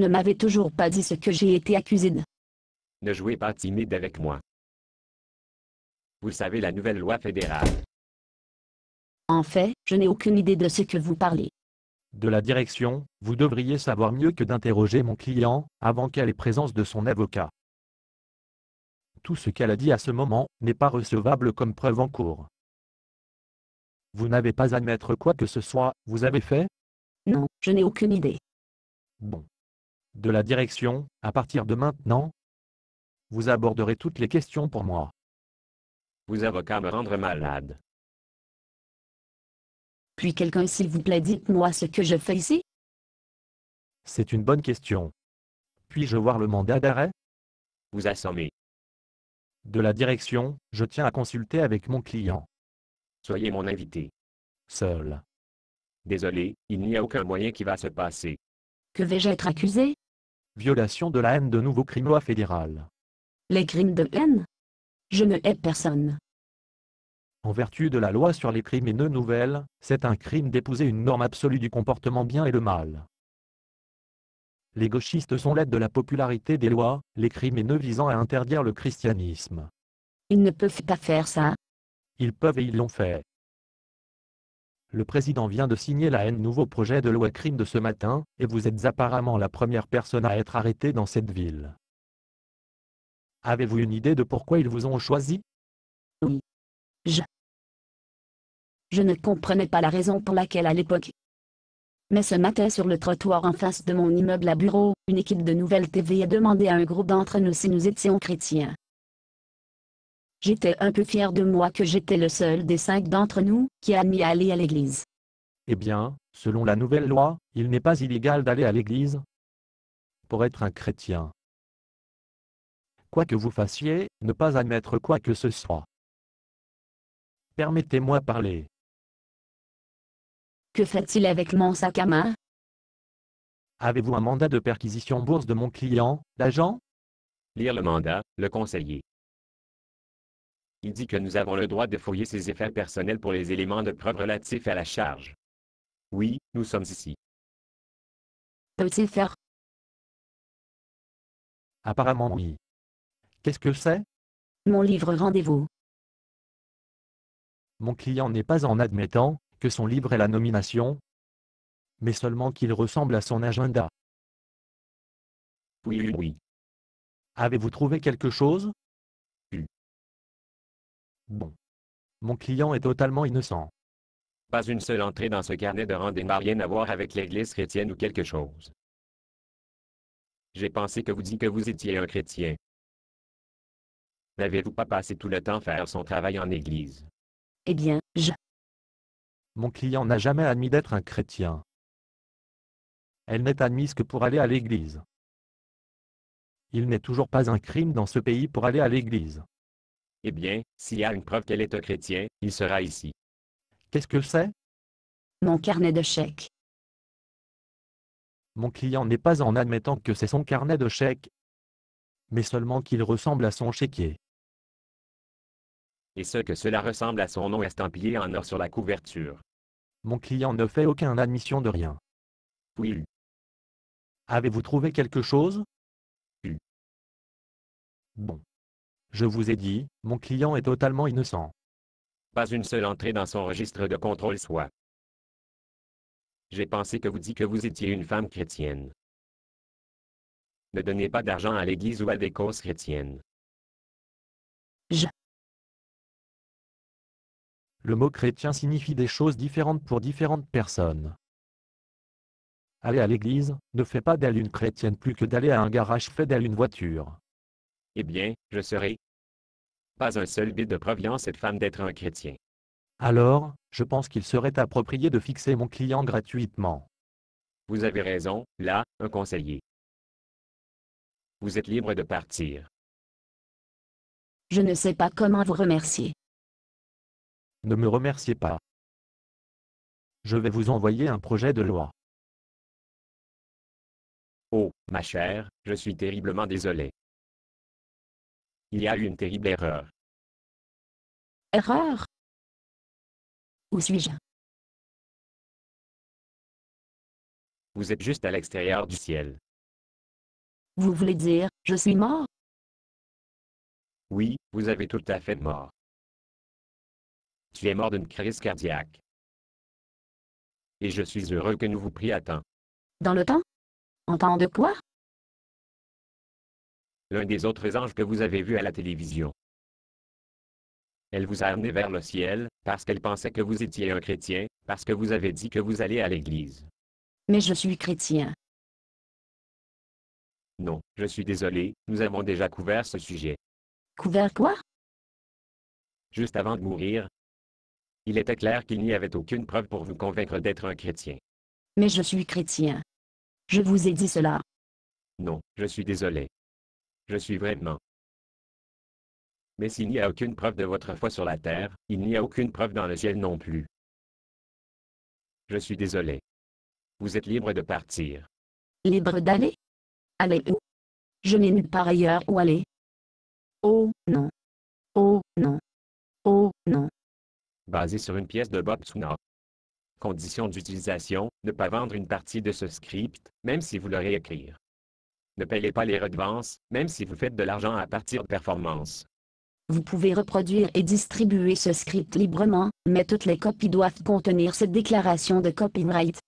ne m'avez toujours pas dit ce que j'ai été accusé de. Ne jouez pas timide avec moi. Vous savez la nouvelle loi fédérale. En fait, je n'ai aucune idée de ce que vous parlez. De la direction, vous devriez savoir mieux que d'interroger mon client, avant qu'elle ait présence de son avocat. Tout ce qu'elle a dit à ce moment n'est pas recevable comme preuve en cours. Vous n'avez pas à admettre quoi que ce soit, vous avez fait? Non, je n'ai aucune idée. Bon. De la direction, à partir de maintenant, vous aborderez toutes les questions pour moi. Vous avocat me rendre malade. Puis quelqu'un s'il vous plaît dites-moi ce que je fais ici? C'est une bonne question. Puis-je voir le mandat d'arrêt? Vous assommez. De la direction, je tiens à consulter avec mon client. Soyez mon invité. Seul. Désolé, il n'y a aucun moyen qui va se passer. Que vais-je être accusé? Violation de la haine de nouveau crime loi fédérale. Les crimes de haine? Je ne hais personne. En vertu de la loi sur les crimes haineux nouvelles, c'est un crime d'épouser une norme absolue du comportement bien et le mal. Les gauchistes sont l'aide de la popularité des lois, les crimes haineux visant à interdire le christianisme. Ils ne peuvent pas faire ça. Ils peuvent et ils l'ont fait. Le président vient de signer la haine nouveau projet de loi crime de ce matin, et vous êtes apparemment la première personne à être arrêtée dans cette ville. Avez-vous une idée de pourquoi ils vous ont choisi? Oui. Je ne comprenais pas la raison pour laquelle à l'époque. Mais ce matin sur le trottoir en face de mon immeuble à bureau, une équipe de Nouvelle TV a demandé à un groupe d'entre nous si nous étions chrétiens. J'étais un peu fier de moi que j'étais le seul des 5 d'entre nous qui a admis à aller à l'église. Eh bien, selon la nouvelle loi, il n'est pas illégal d'aller à l'église pour être un chrétien. Quoi que vous fassiez, ne pas admettre quoi que ce soit. Permettez-moi parler. Que fait-il avec mon sac à main? Avez-vous un mandat de perquisition bourse de mon client, l'agent? Lire le mandat, le conseiller. Il dit que nous avons le droit de fouiller ses effets personnels pour les éléments de preuve relatifs à la charge. Oui, nous sommes ici. Peut-il faire? Apparemment oui. Qu'est-ce que c'est? Mon livre rendez-vous. Mon client n'est pas en admettant que son livre est la nomination, mais seulement qu'il ressemble à son agenda. Oui, oui, oui. Avez-vous trouvé quelque chose? Oui. Bon. Mon client est totalement innocent. Pas une seule entrée dans ce carnet de rendez-vous n'a rien à voir avec l'Église chrétienne ou quelque chose. J'ai pensé que vous dites que vous étiez un chrétien. N'avez-vous pas passé tout le temps faire son travail en Église? Eh bien, Mon client n'a jamais admis d'être un chrétien. Elle n'est admise que pour aller à l'église. Il n'est toujours pas un crime dans ce pays pour aller à l'église. Eh bien, s'il y a une preuve qu'elle est un chrétien, il sera ici. Qu'est-ce que c'est? mon carnet de chèques. Mon client n'est pas en admettant que c'est son carnet de chèques, mais seulement qu'il ressemble à son chéquier. Et ce que cela ressemble à son nom estampillé en or sur la couverture. Mon client ne fait aucune admission de rien. Oui. Avez-vous trouvé quelque chose? Oui. Bon. Je vous ai dit, mon client est totalement innocent. Pas une seule entrée dans son registre de contrôle soit. J'ai pensé que vous dites que vous étiez une femme chrétienne. Ne donnez pas d'argent à l'Église ou à des causes chrétiennes. Le mot chrétien signifie des choses différentes pour différentes personnes. Aller à l'église ne fait pas d'elle une chrétienne plus que d'aller à un garage fait d'elle une voiture. Eh bien, je serai. Pas un seul bit de preuve dans cette femme d'être un chrétien. Alors, je pense qu'il serait approprié de fixer mon client gratuitement. Vous avez raison, là, un conseiller. Vous êtes libre de partir. Je ne sais pas comment vous remercier. Ne me remerciez pas. Je vais vous envoyer un projet de loi. Oh, ma chère, je suis terriblement désolé. Il y a eu une terrible erreur. Erreur? Où suis-je? Vous êtes juste à l'extérieur du ciel. Vous voulez dire, je suis mort? Oui, vous avez tout à fait mort. Tu es mort d'une crise cardiaque. Et je suis heureux que nous vous prions à temps. Dans le temps? En temps de quoi? L'un des autres anges que vous avez vu à la télévision. Elle vous a amené vers le ciel, parce qu'elle pensait que vous étiez un chrétien, parce que vous avez dit que vous allez à l'église. Mais je suis chrétien. Non, je suis désolé, nous avons déjà couvert ce sujet. Couvert quoi? Juste avant de mourir, il était clair qu'il n'y avait aucune preuve pour vous convaincre d'être un chrétien. Mais je suis chrétien. Je vous ai dit cela. Non, je suis désolé. Je suis vraiment. Mais s'il n'y a aucune preuve de votre foi sur la terre, il n'y a aucune preuve dans le ciel non plus. Je suis désolé. Vous êtes libre de partir. Libre d'aller? Aller où? Je n'ai nulle part ailleurs où aller. Oh non. Oh non. Oh non. Basé sur une pièce de Bob Tsuna. Condition d'utilisation, ne pas vendre une partie de ce script, même si vous le réécrire. Ne payez pas les redevances, même si vous faites de l'argent à partir de performances. Vous pouvez reproduire et distribuer ce script librement, mais toutes les copies doivent contenir cette déclaration de copyright.